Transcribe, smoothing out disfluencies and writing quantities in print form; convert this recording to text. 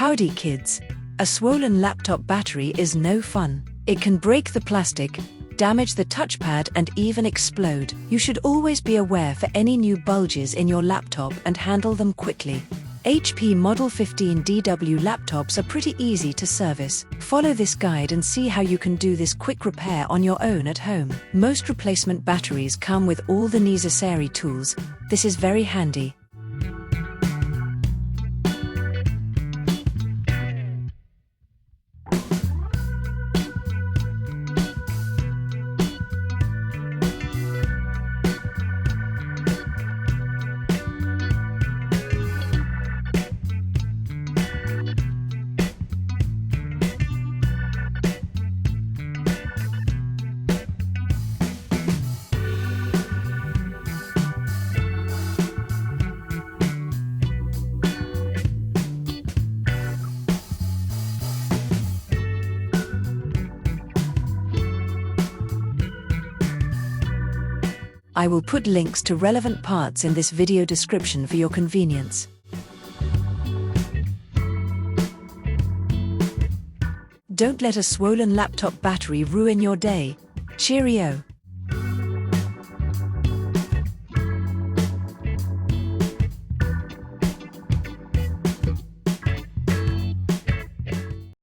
Howdy kids! A swollen laptop battery is no fun. It can break the plastic, damage the touchpad and even explode. You should always be aware for any new bulges in your laptop and handle them quickly. HP Model 15 DW laptops are pretty easy to service. Follow this guide and see how you can do this quick repair on your own at home. Most replacement batteries come with all the necessary tools. This is very handy. I will put links to relevant parts in this video description for your convenience. Don't let a swollen laptop battery ruin your day. Cheerio!